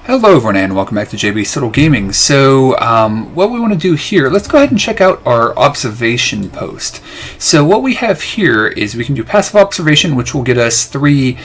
Hello everyone and welcome back to JB's Subtle Gaming. So what we want to do here, let's go ahead and check out our observation post. So what we have here is we can do passive observation, which will get us 3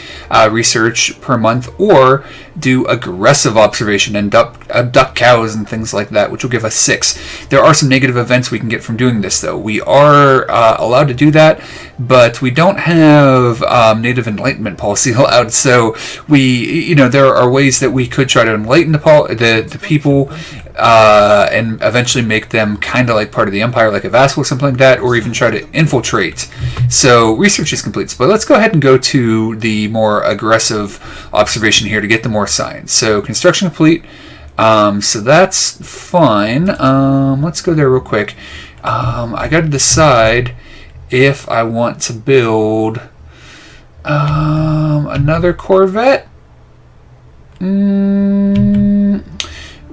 research per month, or do aggressive observation and abduct cows and things like that, which will give us 6. There are some negative events we can get from doing this though. We are allowed to do that, but we don't have native enlightenment policy allowed. So there are ways that we could try to enlighten the people and eventually make them kind of like part of the empire, like a vassal or something like that, or even try to infiltrate. So research is complete, but let's go ahead and go to the more aggressive observation here to get the more science. So construction complete, so that's fine. Let's go there real quick. I got to decide if I want to build another Corvette.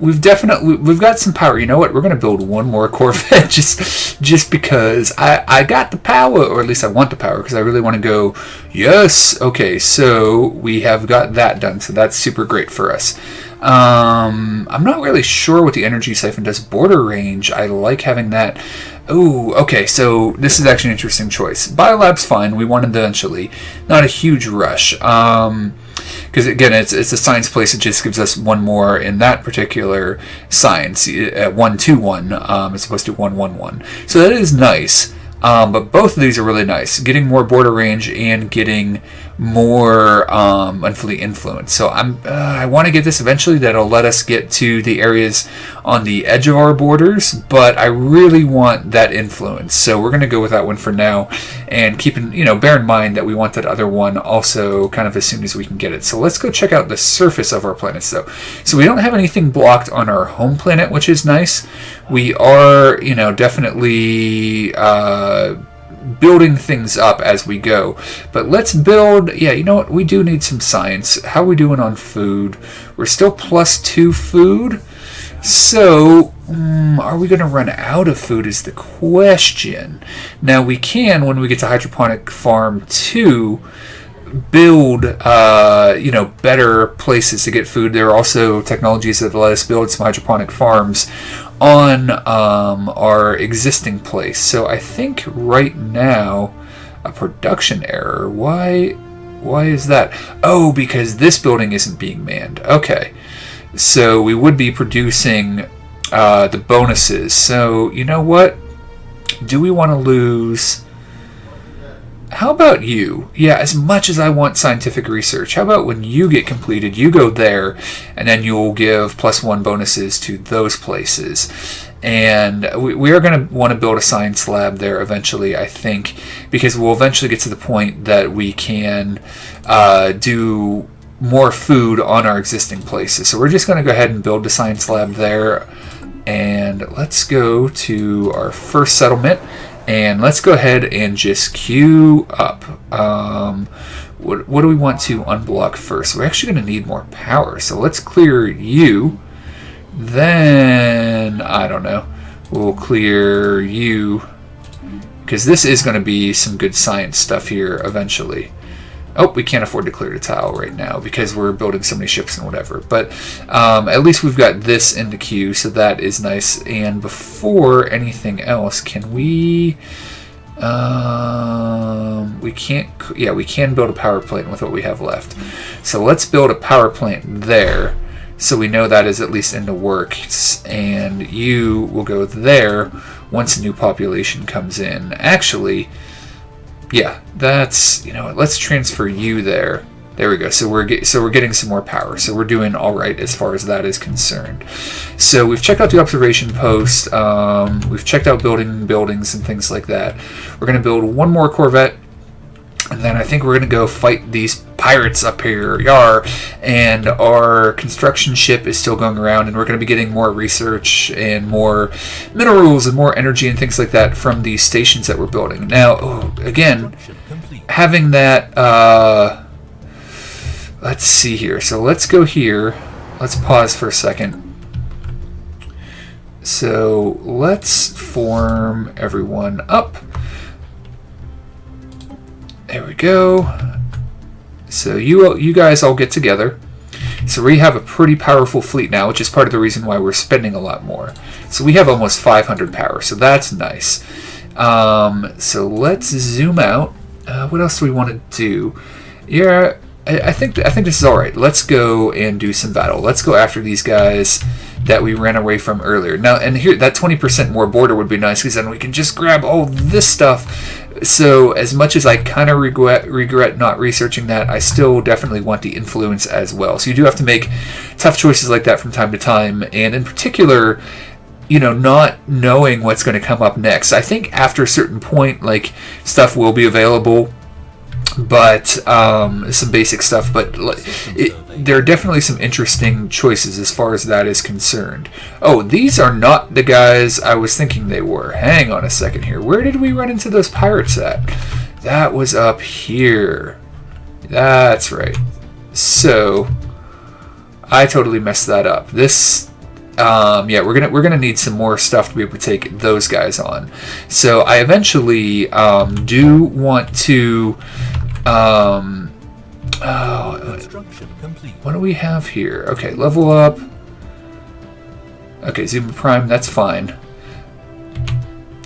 We've got some power. You know what? We're gonna build one more Corvette just because I got the power, or at least I want the power, because I really want to go. Yes. Okay. So we have got that done. So that's super great for us. I'm not really sure what the energy siphon does. Border range. I like having that. Oh, okay, so this is actually an interesting choice. Biolab's fine. We want eventually. Not a huge rush. Because again, it's a science place. It just gives us one more in that particular science at 1-2-1 as opposed to 1-1-1. So that is nice. But both of these are really nice. Getting more border range and getting more monthly influence. So I want to get this eventually. That'll let us get to the areas on the edge of our borders. But I really want that influence. So we're going to go with that one for now. And bear in mind that we want that other one also kind of as soon as we can get it. So let's go check out the surface of our planets though. So we don't have anything blocked on our home planet, which is nice. We are, definitely building things up as we go. But let's build, we do need some science. How are we doing on food? We're still +2 food. So, are we going to run out of food is the question. Now we can, when we get to Hydroponic Farm 2, build better places to get food. There are also technologies that let us build some hydroponic farms on our existing place. So I think right now a production error. Why is that? Oh, because this building isn't being manned. Okay, so we would be producing the bonuses. So you know what, do we want to lose? How about you? Yeah, as much as I want scientific research, how about when you get completed, you go there, and then you'll give +1 bonuses to those places. And we are going to want to build a science lab there eventually, I think, because we'll eventually get to the point that we can do more food on our existing places. So we're just going to go ahead and build the science lab there. And let's go to our first settlement. And let's go ahead and just queue up. What do we want to unblock first? We're actually going to need more power. So let's clear you. Then, I don't know, we'll clear you. Because this is going to be some good science stuff here eventually. Oh, we can't afford to clear the tile right now because we're building so many ships and whatever. But at least we've got this in the queue, so that is nice. And before anything else, can we... we can't... Yeah, we can build a power plant with what we have left. So let's build a power plant there, so we know that is at least in the works. And you will go there once a new population comes in. Actually... yeah, that's, let's transfer you there. There we go. So we're getting some more power. So we're doing all right as far as that is concerned. So we've checked out the observation post. We've checked out building buildings and things like that. We're going to build one more Corvette. And then I think we're going to go fight these pirates up here. Yar. And our construction ship is still going around. And we're going to be getting more research and more minerals and more energy and things like that from these stations that we're building. Now, again, having that... let's see here. So let's go here. Let's pause for a second. So let's form everyone up. There we go. So you guys all get together. So we have a pretty powerful fleet now, which is part of the reason why we're spending a lot more. So we have almost 500 power, so that's nice. So let's zoom out. What else do we want to do? Yeah, I think this is all right. Let's go and do some battle. Let's go after these guys that we ran away from earlier. Now, and here, that 20% more border would be nice, because then we can just grab all this stuff. So as much as I kind of regret not researching that, I still definitely want the influence as well. So you do have to make tough choices like that from time to time, and in particular, you know, not knowing what's going to come up next. I think after a certain point, like, stuff will be available, but some basic stuff, but there are definitely some interesting choices as far as that is concerned. Oh, these are not the guys I was thinking they were. Hang on a second here. Where did we run into those pirates at? That was up here. That's right. So I totally messed that up. This yeah, we're gonna need some more stuff to be able to take those guys on. So I eventually do want to what do we have here? Okay, level up. Okay, Zuma Prime, that's fine.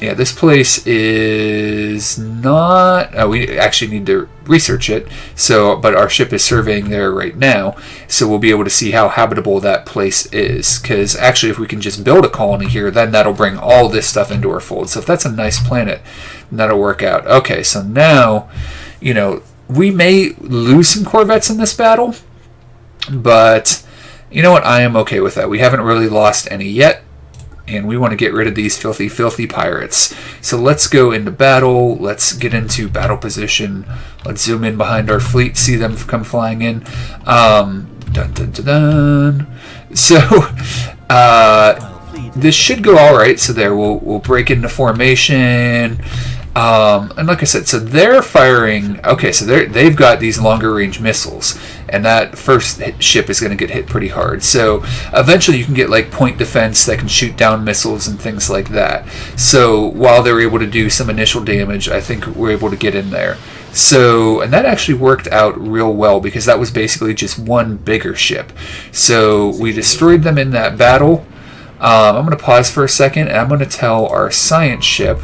Yeah, this place is not... Oh, we actually need to research it. So, but our ship is surveying there right now, so we'll be able to see how habitable that place is. Because actually, if we can just build a colony here, then that'll bring all this stuff into our fold. So if that's a nice planet, then that'll work out. Okay, so now, you know, we may lose some corvettes in this battle, but you know what? I am okay with that. We haven't really lost any yet, and we want to get rid of these filthy, filthy pirates. So let's go into battle. Let's get into battle position. Let's zoom in behind our fleet, see them come flying in. Dun, dun, dun, dun. So this should go all right. So there, we'll break into formation. And like I said, so they're firing. Okay, so they've got these longer range missiles, and that first ship is going to get hit pretty hard. So eventually you can get like point defense that can shoot down missiles and things like that. So while they're able to do some initial damage, I think we're able to get in there. So, and that actually worked out real well, because that was basically just one bigger ship. So we destroyed them in that battle. I'm going to pause for a second, and I'm going to tell our science ship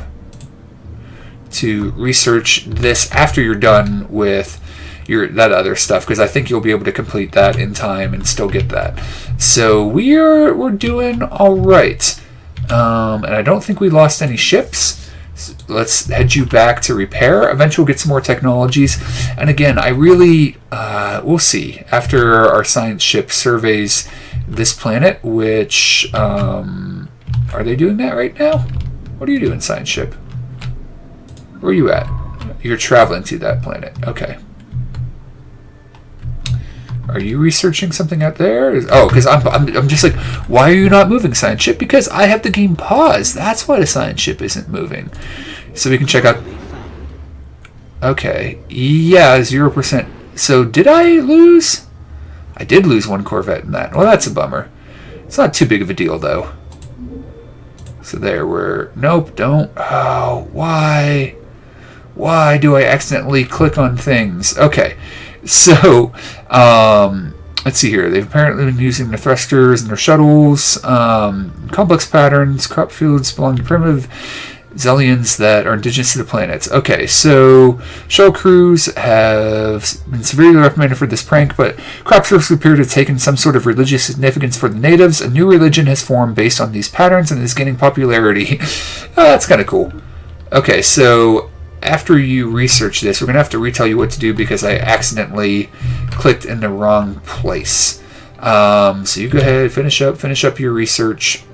to research this after you're done with that other stuff, because I think you'll be able to complete that in time and still get that. So we're doing all right, and I don't think we lost any ships. So let's head you back to repair. Eventually we'll get some more technologies, and again, I really we'll see after our science ship surveys this planet, which are they doing that right now? What are you doing, science ship? Where are you at? You're traveling to that planet. Okay. Are you researching something out there? Oh, because I'm just like, why are you not moving, science ship? Because I have the game paused. That's why the science ship isn't moving. So we can check out. Okay. Yeah, 0%. So did I lose? I did lose one Corvette in that. Well, that's a bummer. It's not too big of a deal, though. So there we're... Nope, don't. Oh, why? Why do I accidentally click on things? Okay, so let's see here. They've apparently been using their thrusters and their shuttles, complex patterns, crop fields belong to primitive Zellians that are indigenous to the planets. Okay, so shuttle crews have been severely reprimanded for this prank, but crop circles appear to have taken some sort of religious significance for the natives. A new religion has formed based on these patterns and is gaining popularity. That's kind of cool. Okay, so after you research this, we're going to have to retell you what to do because I accidentally clicked in the wrong place. So you go ahead, finish up your research.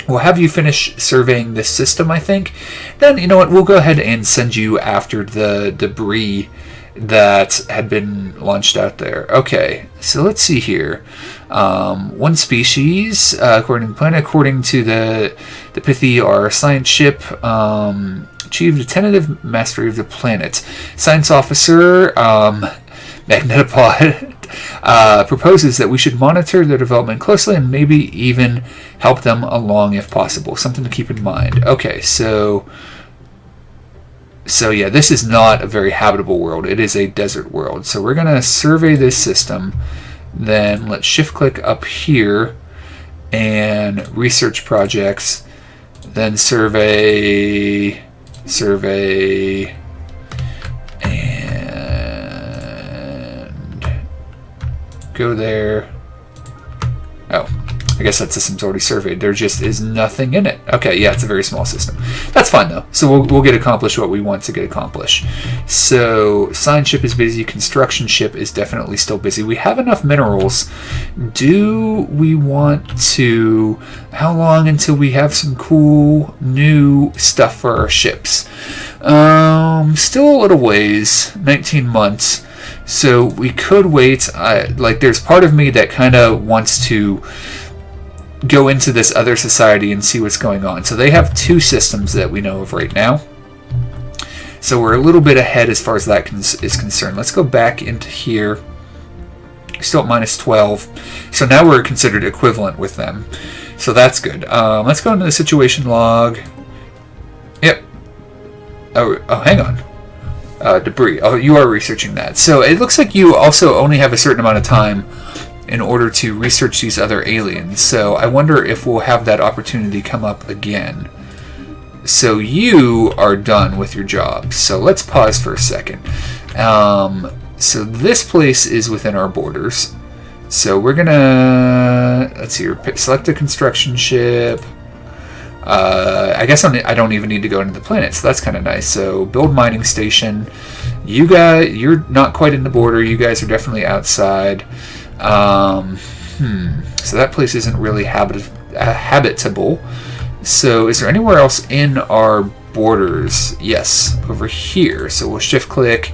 We'll have you finish surveying this system, I think. Then, you know what, we'll go ahead and send you after the debris that had been launched out there. Okay, so let's see here. One species, according to the planet, according to the Pithy, our science ship, achieved a tentative mastery of the planet. Science officer, Magnetopod, proposes that we should monitor their development closely and maybe even help them along if possible. Something to keep in mind. Okay, so yeah, this is not a very habitable world. It is a desert world. So we're going to survey this system. Then let's shift click up here and research projects. Then survey, and go there. Oh, I guess that system's already surveyed. There just is nothing in it. Okay, yeah, it's a very small system. That's fine though. So we'll get accomplished what we want to get accomplished. So science ship is busy. Construction ship is definitely still busy. We have enough minerals. Do we want to? How long until we have some cool new stuff for our ships? Still a little ways. 19 months. So we could wait. Like, there's part of me that kind of wants to go into this other society and see what's going on. So they have 2 systems that we know of right now. So we're a little bit ahead as far as that is concerned. Let's go back into here. Still at minus 12. So now we're considered equivalent with them. So that's good. Let's go into the situation log. Yep. Oh, hang on. Debris. Oh, you are researching that. So it looks like you also only have a certain amount of time in order to research these other aliens. So I wonder if we'll have that opportunity come up again. So you are done with your job. So let's pause for a second. So this place is within our borders. So we're gonna, let's see here, select a construction ship. I guess I don't even need to go into the planet, so that's kind of nice. So build mining station. You guys, you're not quite in the border. You guys are definitely outside. So that place isn't really habitable. So is there anywhere else in our borders? Yes, over here. So we'll shift click,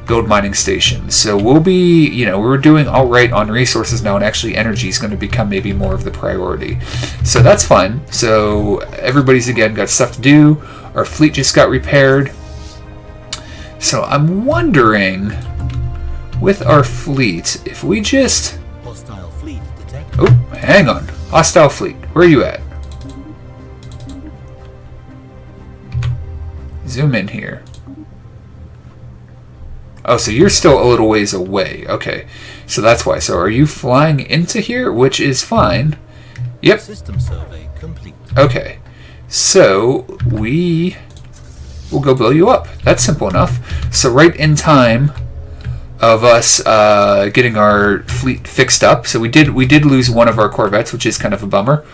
build mining station. So we'll be, we're doing all right on resources now, and actually energy is going to become maybe more of the priority. So that's fine. So everybody's again got stuff to do. Our fleet just got repaired. So I'm wondering, with our fleet, if we just... Hostile fleet detected. Oh, hang on. Hostile fleet. Where are you at? Zoom in here. Oh, so you're still a little ways away. Okay, so that's why. So are you flying into here? Which is fine. Yep. System survey complete. Okay, so we will go blow you up. That's simple enough. So right in time of us getting our fleet fixed up. So we did lose one of our corvettes, which is kind of a bummer.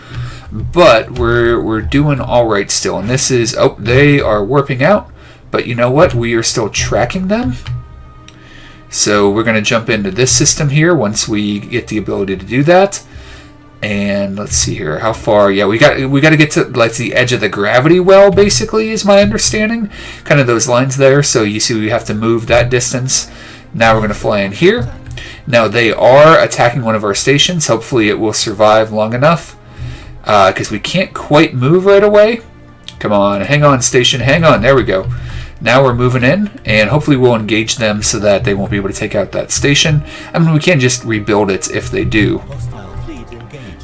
But we're doing all right still. And this is, oh, they are warping out. But you know what? We are still tracking them. So we're going to jump into this system here once we get the ability to do that. And let's see here, how far? Yeah, we got to get to like the edge of the gravity well, basically, is my understanding. Kind of those lines there. So you see we have to move that distance. Now we're going to fly in here. Now they are attacking one of our stations. Hopefully it will survive long enough. Because we can't quite move right away. Come on, hang on, station, hang on. There we go. Now we're moving in, and hopefully we'll engage them so that they won't be able to take out that station. I mean, we can just rebuild it if they do.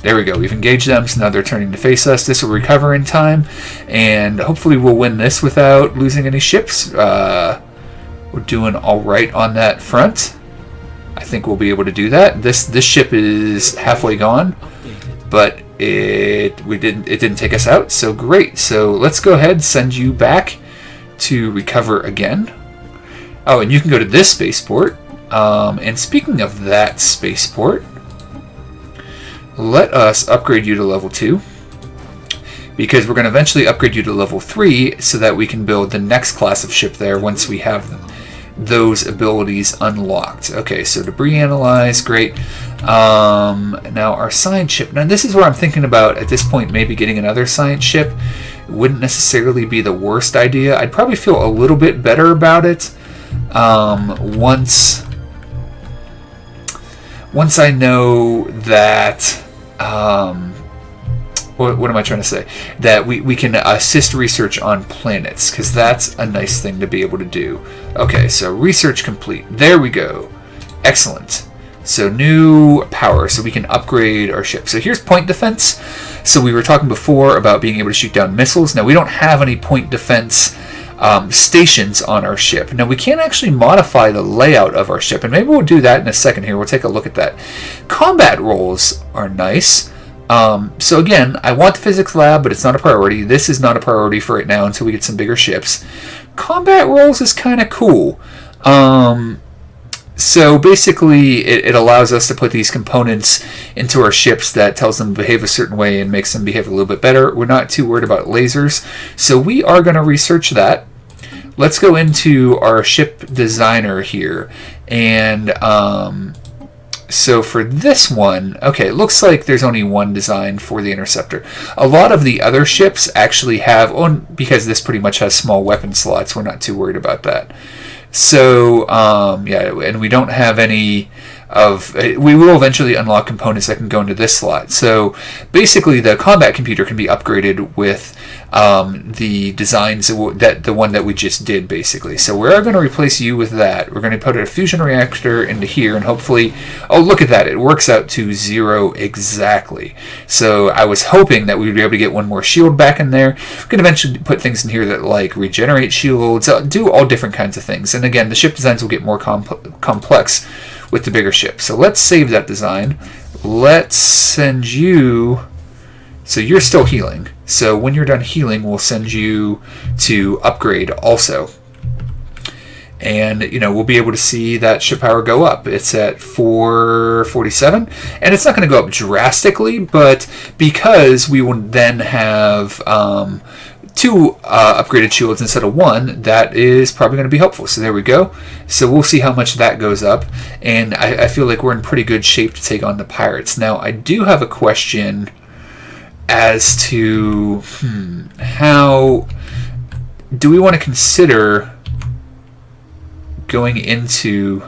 There we go. We've engaged them, so now they're turning to face us. This will recover in time, and hopefully we'll win this without losing any ships. We're doing all right on that front. I think we'll be able to do that. This ship is halfway gone, but it didn't take us out, so great. So let's go ahead and send you back to recover again. Oh, and you can go to this spaceport. And speaking of that spaceport, let us upgrade you to level 2, because we're going to eventually upgrade you to level 3 so that we can build the next class of ship there once we have those abilities unlocked. Okay, so debris analyze, great. Now our science ship. Now this is where I'm thinking about at this point maybe getting another science ship. It wouldn't necessarily be the worst idea. I'd probably feel a little bit better about it once I know that what am I trying to say? That we can assist research on planets, because that's a nice thing to be able to do. Okay, so research complete. There we go. Excellent. So new power, so we can upgrade our ship. So here's point defense. So we were talking before about being able to shoot down missiles. Now we don't have any point defense stations on our ship. Now we can't actually modify the layout of our ship, and maybe we'll do that in a second here. We'll take a look at that. Combat roles are nice. So again, I want the physics lab, but it's not a priority. This is not a priority for right now until we get some bigger ships. Combat roles is kind of cool. So basically, it allows us to put these components into our ships that tells them to behave a certain way and makes them behave a little bit better. We're not too worried about lasers, so we are going to research that. Let's go into our ship designer here, and so for this one, okay, it looks like there's only one design for the Interceptor. A lot of the other ships actually have, because this pretty much has small weapon slots, we're not too worried about that. So, yeah, and we don't have any of, we will eventually unlock components that can go into this slot. So basically the combat computer can be upgraded with the designs that the one that we just did basically. So we're going to replace you with that. We're going to put a fusion reactor into here, and hopefully, oh look at that, it works out to 0 exactly. So I was hoping that we would be able to get one more shield back in there. We can eventually put things in here that like regenerate shields, do all different kinds of things. And again, the ship designs will get more complex with the bigger ship. So let's save that design. Let's send you, so you're still healing. So when you're done healing, we'll send you to upgrade also. And, you know, we'll be able to see that ship power go up. It's at 447, and it's not going to go up drastically, but because we will then have 2 upgraded shields instead of 1, that is probably going to be helpful. So there we go. So we'll see how much that goes up, and I feel like we're in pretty good shape to take on the pirates. Now, I do have a question as to how do we want to consider going into,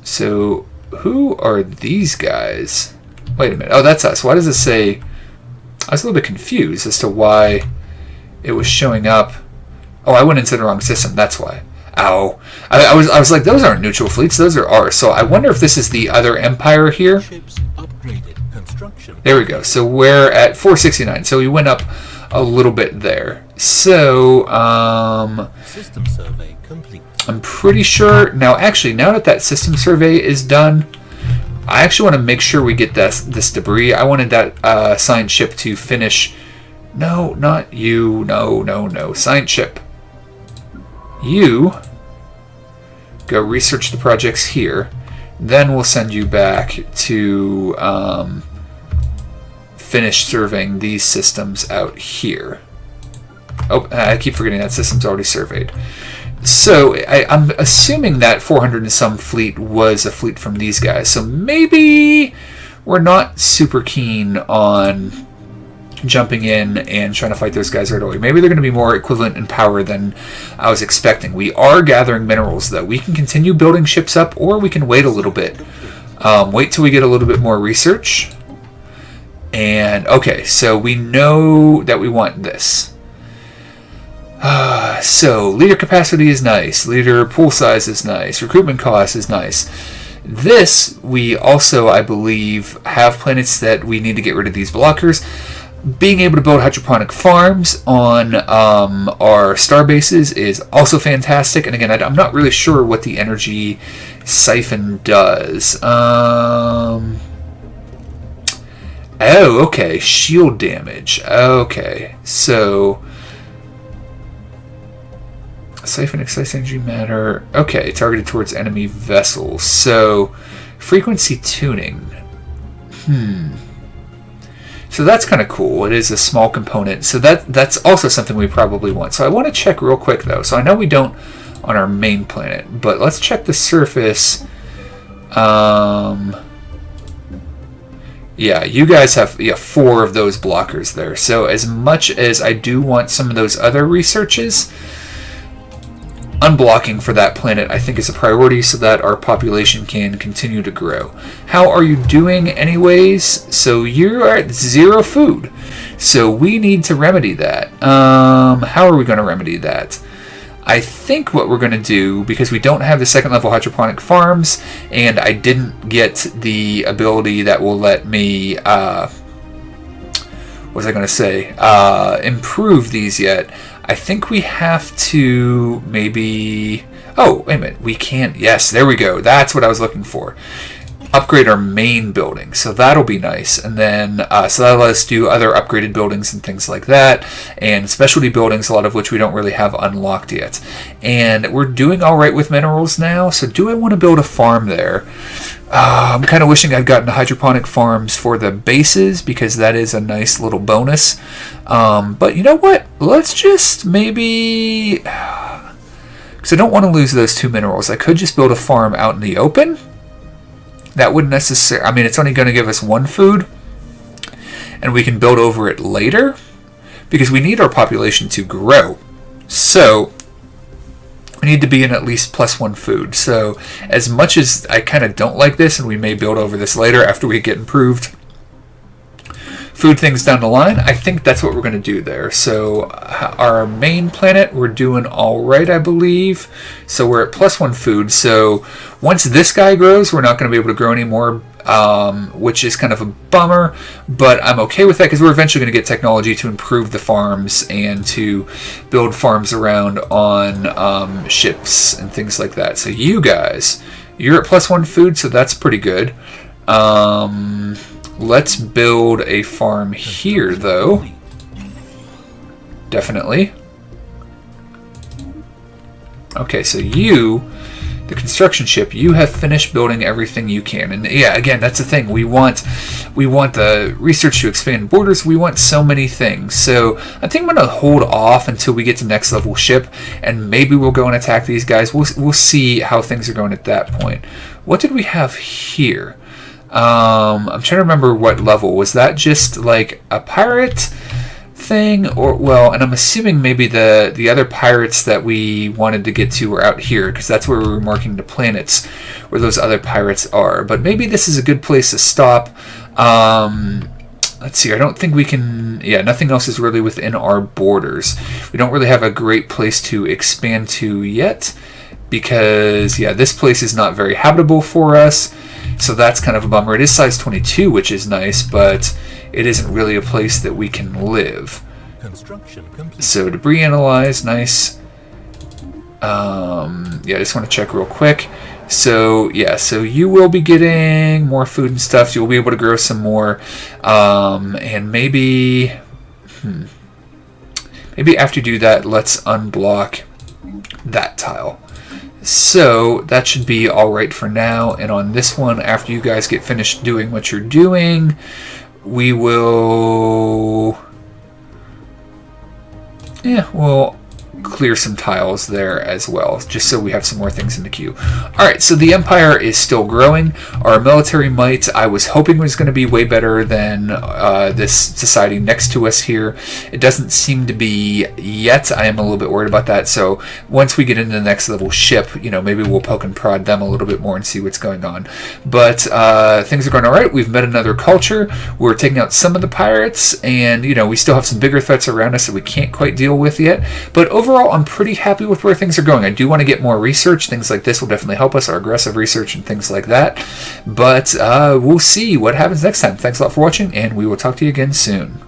so who are these guys? Wait a minute. Oh, that's us. Why does it say, I was a little bit confused as to why it was showing up. Oh, I went into the wrong system. That's why. Ow. I was like, those aren't neutral fleets. Those are ours. So I wonder if this is the other empire here. Ships upgraded. Construction. There we go. So we're at 469. So we went up a little bit there. So, System survey complete. I'm pretty sure. Now, actually, now that that system survey is done, I actually want to make sure we get this debris. I wanted that science ship to finish. No, not you. No. Science ship. You go research the projects here. Then we'll send you back to finish surveying these systems out here. Oh, I keep forgetting that system's already surveyed. So I'm assuming that 400 and some fleet was a fleet from these guys. So maybe we're not super keen on jumping in and trying to fight those guys right away. Maybe they're going to be more equivalent in power than I was expecting. We are gathering minerals, though. We can continue building ships up, or we can wait a little bit. Wait till we get a little bit more research. And, okay, so we know that we want this. So, leader capacity is nice. Leader pool size is nice. Recruitment cost is nice. This, we also, I believe, have planets that we need to get rid of these blockers. Being able to build hydroponic farms on our star bases is also fantastic. And again, I'm not really sure what the energy siphon does. Oh, okay. Shield damage. Okay. So, siphon excites energy matter. Okay. Targeted towards enemy vessels. So, frequency tuning. So that's kind of cool. It is a small component. So that's also something we probably want. So I want to check real quick, though. So I know we don't on our main planet, but let's check the surface. Yeah, you guys have 4 of those blockers there. So as much as I do want some of those other researches, unblocking for that planet I think is a priority so that our population can continue to grow. How are you doing anyways? So you're at 0 food. So we need to remedy that. How are we going to remedy that? I think what we're going to do, because we don't have the 2nd level hydroponic farms, and I didn't get the ability that will let me, what was I going to say, improve these yet, I think we have to maybe... Oh, wait a minute. We can't... Yes, there we go. That's what I was looking for. Upgrade our main building, so that'll be nice. And then so that'll let us do other upgraded buildings and things like that, and specialty buildings, a lot of which we don't really have unlocked yet. And we're doing all right with minerals now, so do I want to build a farm there? I'm kind of wishing I'd gotten hydroponic farms for the bases, because that is a nice little bonus. But you know what, let's just maybe, because I don't want to lose those 2 minerals, I could just build a farm out in the open. That wouldn't necessarily... I mean, it's only going to give us 1 food, and we can build over it later, because we need our population to grow. So, we need to be in at least +1 food. So, as much as I kind of don't like this, and we may build over this later after we get improved food things down the line, I think that's what we're going to do there. So our main planet, we're doing all right, I believe. So we're at +1 food. So once this guy grows, we're not going to be able to grow anymore, which is kind of a bummer. But I'm okay with that, because we're eventually going to get technology to improve the farms and to build farms around on ships and things like that. So you guys, you're at +1 food, so that's pretty good. Let's build a farm here, though. Definitely. Okay, so you, the construction ship, you have finished building everything you can. And yeah, again, that's the thing. We want the research to expand borders. We want so many things. So I think I'm going to hold off until we get to next level ship, and maybe we'll go and attack these guys. We'll see how things are going at that point. What did we have here? I'm trying to remember what level. Was that just like a pirate thing? Or, well, and I'm assuming maybe the other pirates that we wanted to get to were out here, because that's where we were marking the planets where those other pirates are. But maybe this is a good place to stop. Let's see, I don't think we can... Yeah, nothing else is really within our borders. We don't really have a great place to expand to yet, because, yeah, this place is not very habitable for us. So that's kind of a bummer. It is size 22, which is nice, but it isn't really a place that we can live. Construction complete. So debris analyze, nice. Yeah, I just want to check real quick. So yeah, so you will be getting more food and stuff. So you'll be able to grow some more, and maybe, maybe after you do that, let's unblock that tile. So that should be all right for now. And on this one, after you guys get finished doing what you're doing, we will, yeah, we'll clear some tiles there as well, just so we have some more things in the queue. Alright, so the Empire is still growing. Our military might, I was hoping, was going to be way better than this society next to us here. It doesn't seem to be yet. I am a little bit worried about that, so once we get into the next level ship, you know, maybe we'll poke and prod them a little bit more and see what's going on. But things are going alright. We've met another culture. We're taking out some of the pirates, and, you know, we still have some bigger threats around us that we can't quite deal with yet. But overall, I'm pretty happy with where things are going. I do want to get more research. Things like this will definitely help us, our aggressive research and things like that. But we'll see what happens next time. Thanks a lot for watching, and we will talk to you again soon.